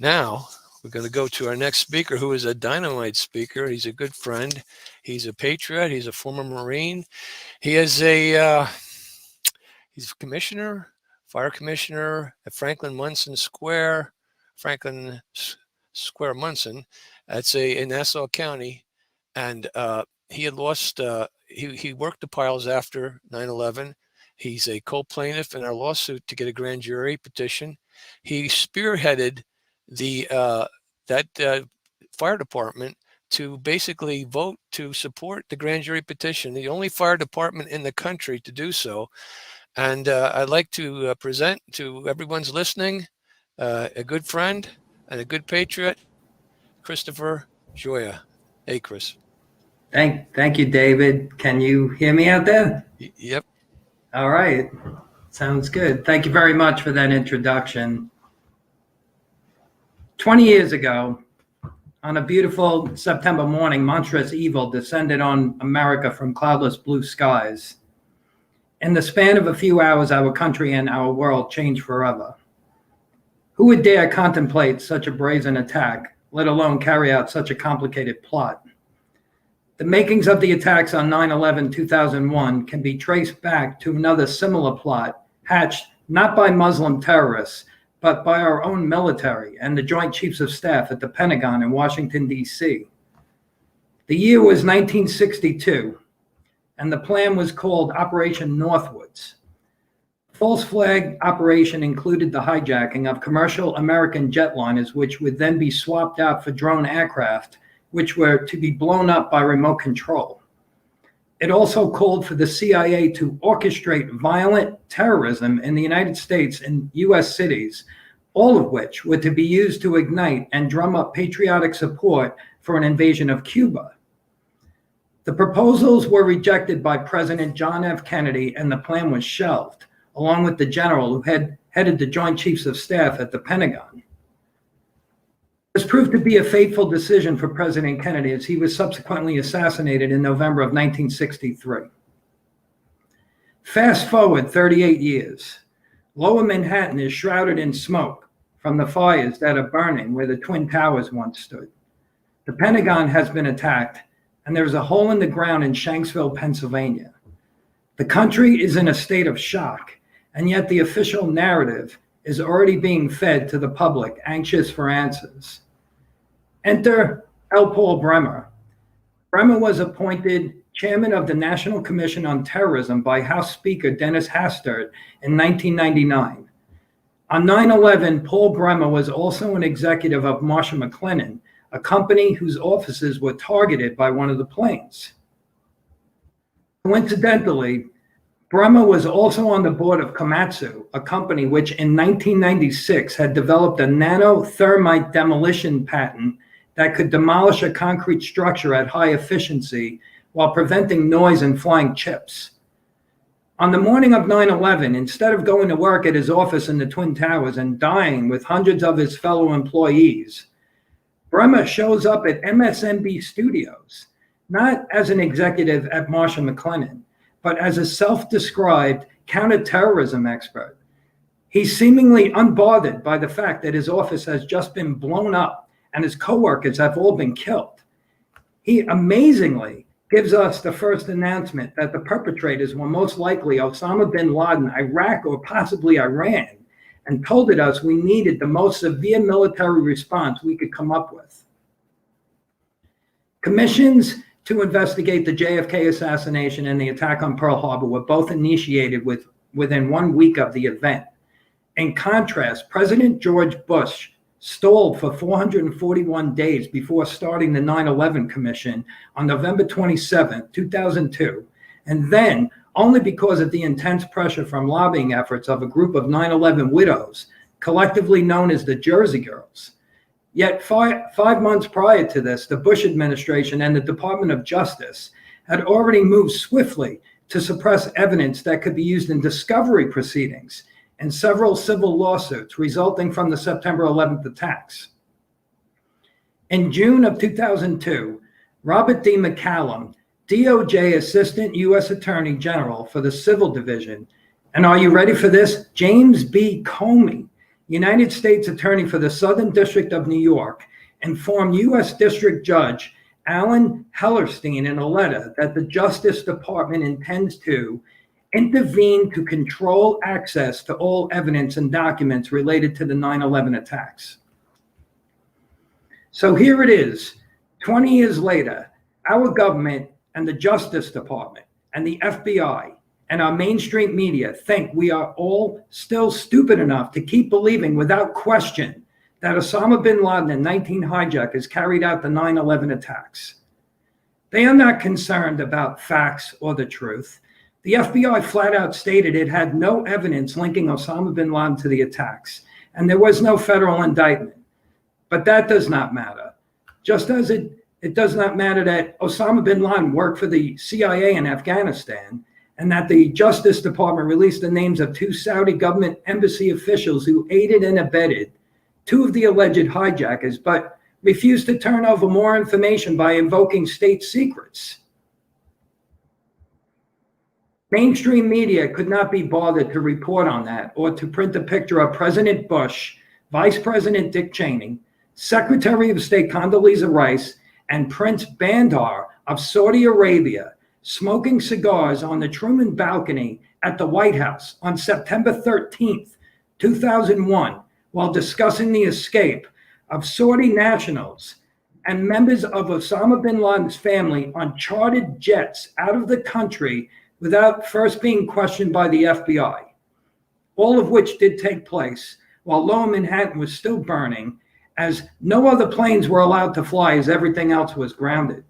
Now, we're going to go to our next speaker, who is a dynamite speaker. He's a good friend. He's a patriot. He's a former Marine. He is he's a commissioner, fire commissioner at Franklin Square, Munson. That's in Nassau County. And he had lost, he worked the piles after 9/11. He's a co-plaintiff in our lawsuit to get a grand jury petition. He spearheaded that fire department to basically vote to support the grand jury petition, the only fire department in the country to do so. And I'd like to present to everyone's listening a good friend and a good patriot, Christopher Gioia. Hey, Chris. Thank you, David. Can you hear me out there? Yep. All right. Sounds good. Thank you very much for that introduction. 20 years ago, on a beautiful September morning, monstrous evil descended on America from cloudless blue skies. In the span of a few hours, our country and our world changed forever. Who would dare contemplate such a brazen attack, let alone carry out such a complicated plot? The makings of the attacks on 9/11/2001 can be traced back to another similar plot hatched not by Muslim terrorists, but by our own military and the Joint Chiefs of Staff at the Pentagon in Washington, D.C. The year was 1962, and the plan was called Operation Northwoods. The false flag operation included the hijacking of commercial American jetliners, which would then be swapped out for drone aircraft, which were to be blown up by remote control. It also called for the CIA to orchestrate violent terrorism in the United States and U.S. cities, all of which were to be used to ignite and drum up patriotic support for an invasion of Cuba. The proposals were rejected by President John F. Kennedy, and the plan was shelved, along with the general who had headed the Joint Chiefs of Staff at the Pentagon. This proved to be a fateful decision for President Kennedy, as he was subsequently assassinated in November of 1963. Fast forward 38 years. Lower Manhattan is shrouded in smoke from the fires that are burning where the Twin Towers once stood. The Pentagon has been attacked, and there is a hole in the ground in Shanksville, Pennsylvania. The country is in a state of shock, and yet the official narrative is already being fed to the public, anxious for answers. Enter L. Paul Bremer. Bremer was appointed chairman of the National Commission on Terrorism by House Speaker Dennis Hastert in 1999. On 9/11, Paul Bremer was also an executive of Marsh & McLennan, a company whose offices were targeted by one of the planes. Coincidentally, Bremer was also on the board of Komatsu, a company which in 1996 had developed a nanothermite demolition patent that could demolish a concrete structure at high efficiency while preventing noise and flying chips. On the morning of 9/11, instead of going to work at his office in the Twin Towers and dying with hundreds of his fellow employees, Bremer shows up at MSNBC Studios, not as an executive at Marsh & McLennan, but as a self-described counterterrorism expert. He's seemingly unbothered by the fact that his office has just been blown up and his coworkers have all been killed. He amazingly gives us the first announcement that the perpetrators were most likely Osama bin Laden, Iraq, or possibly Iran, and told us we needed the most severe military response we could come up with. Commissions to investigate the JFK assassination and the attack on Pearl Harbor were both initiated within 1 week of the event. In contrast, President George Bush stalled for 441 days before starting the 9/11 Commission on November 27, 2002, and then, only because of the intense pressure from lobbying efforts of a group of 9/11 widows, collectively known as the Jersey Girls. Yet 5 months prior to this, the Bush administration and the Department of Justice had already moved swiftly to suppress evidence that could be used in discovery proceedings and several civil lawsuits resulting from the September 11th attacks. In June of 2002, Robert D. McCallum, DOJ Assistant U.S. Attorney General for the Civil Division, and are you ready for this? James B. Comey, United States Attorney for the Southern District of New York, informed U.S. District Judge Alan Hellerstein in a letter that the Justice Department intends to intervene to control access to all evidence and documents related to the 9/11 attacks. So here it is, 20 years later, our government and the Justice Department and the FBI and our mainstream media think we are all still stupid enough to keep believing without question that Osama bin Laden and 19 hijackers carried out the 9/11 attacks. They are not concerned about facts or the truth. The FBI flat out stated it had no evidence linking Osama bin Laden to the attacks, and there was no federal indictment. But that does not matter. Just as it does not matter that Osama bin Laden worked for the CIA in Afghanistan, and that the Justice Department released the names of 2 Saudi government embassy officials who aided and abetted 2 of the alleged hijackers, but refused to turn over more information by invoking state secrets. Mainstream media could not be bothered to report on that or to print a picture of President Bush, Vice President Dick Cheney, Secretary of State Condoleezza Rice, and Prince Bandar of Saudi Arabia smoking cigars on the Truman balcony at the White House on September 13th, 2001, while discussing the escape of Saudi nationals and members of Osama bin Laden's family on chartered jets out of the country without first being questioned by the FBI, all of which did take place while Lower Manhattan was still burning, as no other planes were allowed to fly as everything else was grounded.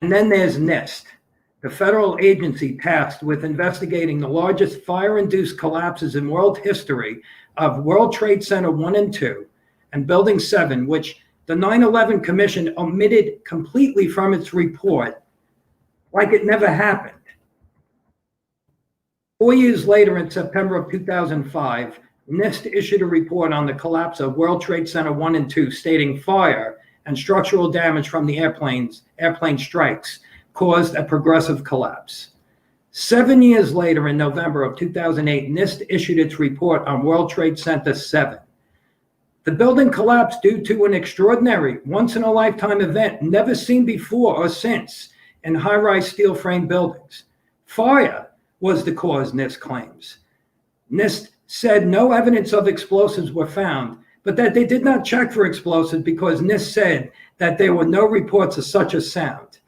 And then there's NIST, the federal agency tasked with investigating the largest fire-induced collapses in world history of World Trade Center 1 and 2 and Building 7, which the 9/11 Commission omitted completely from its report, like it never happened. 4 years later, in September of 2005, NIST issued a report on the collapse of World Trade Center 1 and 2, stating fire and structural damage from the airplane strikes caused a progressive collapse. 7 years later, in November of 2008, NIST issued its report on World Trade Center 7. The building collapsed due to an extraordinary, once-in-a-lifetime event never seen before or since in high-rise steel frame buildings. Fire was the cause, NIST claims. NIST said no evidence of explosives were found, but that they did not check for explosives because NIST said that there were no reports of such a sound.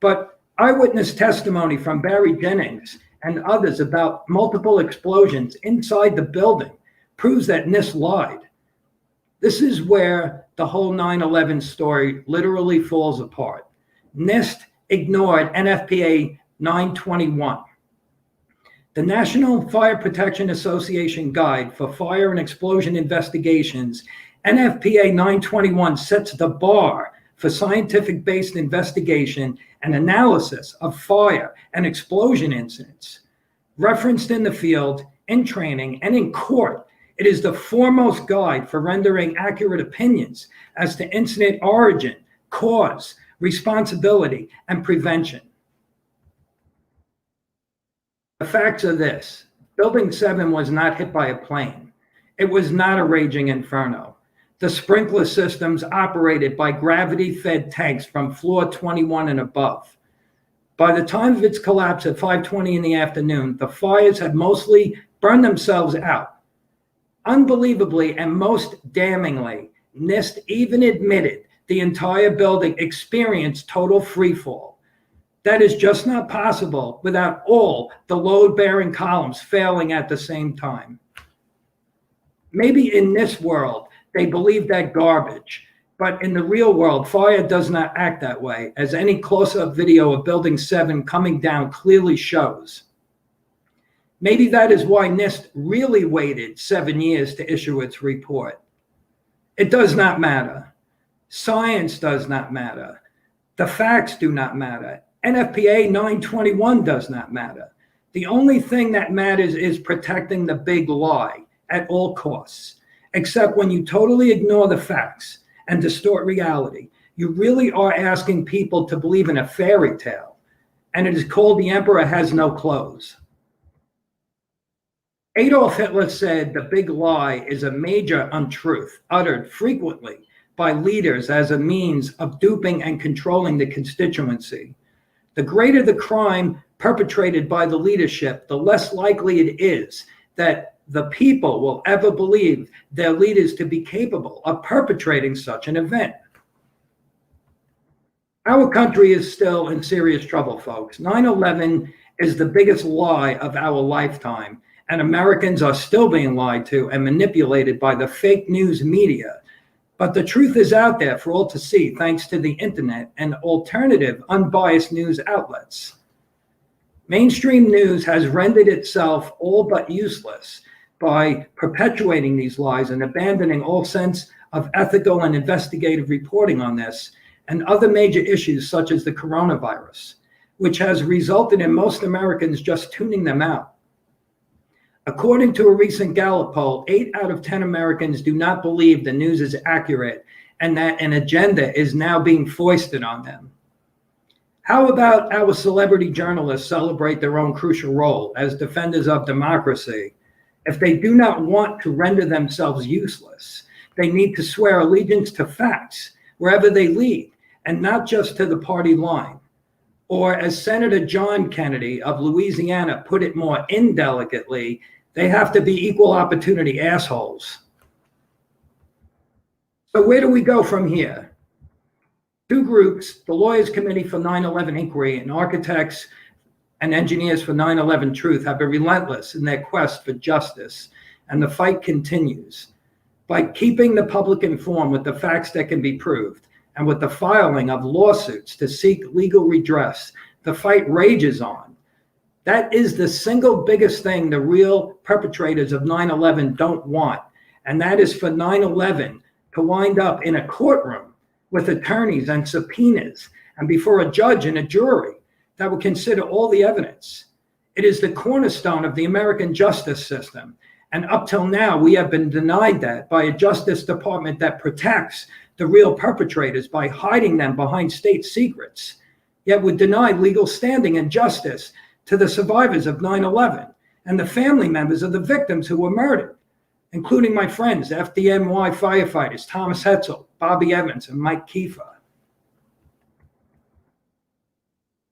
But eyewitness testimony from Barry Jennings and others about multiple explosions inside the building proves that NIST lied. This is where the whole 9/11 story literally falls apart. NIST ignored NFPA 921. The National Fire Protection Association Guide for Fire and Explosion Investigations, NFPA 921, sets the bar for scientific-based investigation and analysis of fire and explosion incidents. Referenced in the field, in training, and in court, it is the foremost guide for rendering accurate opinions as to incident origin, cause, responsibility, and prevention. The facts are this: Building 7 was not hit by a plane. It was not a raging inferno. The sprinkler systems operated by gravity-fed tanks from floor 21 and above. By the time of its collapse at 5:20 in the afternoon, the fires had mostly burned themselves out. Unbelievably and most damningly, NIST even admitted the entire building experienced total freefall. That is just not possible without all the load-bearing columns failing at the same time. Maybe in this world, they believe that garbage, but in the real world, fire does not act that way, as any close-up video of Building 7 coming down clearly shows. Maybe that is why NIST really waited 7 years to issue its report. It does not matter. Science does not matter. The facts do not matter. NFPA 921 does not matter. The only thing that matters is protecting the big lie at all costs. Except when you totally ignore the facts and distort reality, you really are asking people to believe in a fairy tale, and it is called The Emperor Has No Clothes. Adolf Hitler said the big lie is a major untruth uttered frequently by leaders as a means of duping and controlling the constituency. The greater the crime perpetrated by the leadership, the less likely it is that the people will ever believe their leaders to be capable of perpetrating such an event. Our country is still in serious trouble, folks. 9/11 is the biggest lie of our lifetime, and Americans are still being lied to and manipulated by the fake news media. But the truth is out there for all to see, thanks to the internet and alternative, unbiased news outlets. Mainstream news has rendered itself all but useless by perpetuating these lies and abandoning all sense of ethical and investigative reporting on this and other major issues such as the coronavirus, which has resulted in most Americans just tuning them out. According to a recent Gallup poll, 8 out of 10 Americans do not believe the news is accurate and that an agenda is now being foisted on them. How about our celebrity journalists celebrate their own crucial role as defenders of democracy? If they do not want to render themselves useless, they need to swear allegiance to facts wherever they lead, and not just to the party line. Or as Senator John Kennedy of Louisiana put it more indelicately, they have to be equal opportunity assholes. So where do we go from here? Two groups, the Lawyers Committee for 9/11 Inquiry and Architects and Engineers for 9/11 Truth, have been relentless in their quest for justice, and the fight continues. By keeping the public informed with the facts that can be proved, and with the filing of lawsuits to seek legal redress, the fight rages on. That is the single biggest thing the real perpetrators of 9/11 don't want, and that is for 9/11 to wind up in a courtroom with attorneys and subpoenas and before a judge and a jury that will consider all the evidence. It is the cornerstone of the American justice system, and up till now we have been denied that by a Justice Department that protects the real perpetrators by hiding them behind state secrets, yet would deny legal standing and justice to the survivors of 9/11 and the family members of the victims who were murdered, including my friends, FDNY firefighters Thomas Hetzel, Bobby Evans, and Mike Kiefer.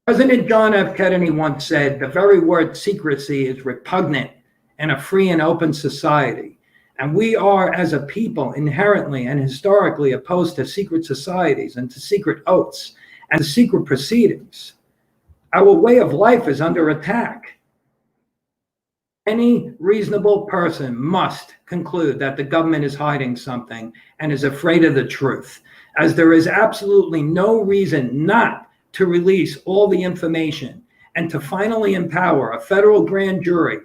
President John F. Kennedy once said, "The very word secrecy is repugnant in a free and open society." And we are, as a people, inherently and historically opposed to secret societies and to secret oaths and to secret proceedings. Our way of life is under attack. Any reasonable person must conclude that the government is hiding something and is afraid of the truth, as there is absolutely no reason not to release all the information and to finally empower a federal grand jury,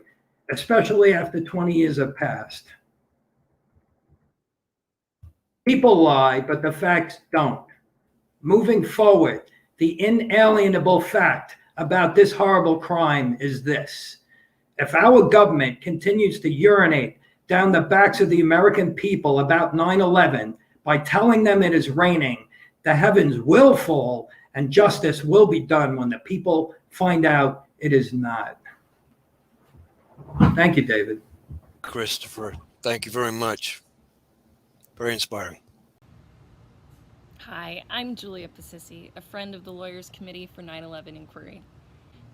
especially after 20 years have passed. People lie, but the facts don't. Moving forward, the inalienable fact about this horrible crime is this: if our government continues to urinate down the backs of the American people about 9/11 by telling them it is raining, the heavens will fall and justice will be done when the people find out it is not. Thank you, David. Christopher, thank you very much. Very inspiring. Hi, I'm Gioia, a friend of the Lawyers Committee for 9/11 Inquiry.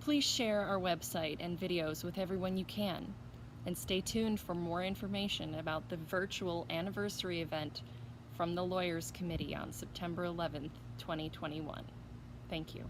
Please share our website and videos with everyone you can, and stay tuned for more information about the virtual anniversary event from the Lawyers Committee on September 11th, 2021. Thank you.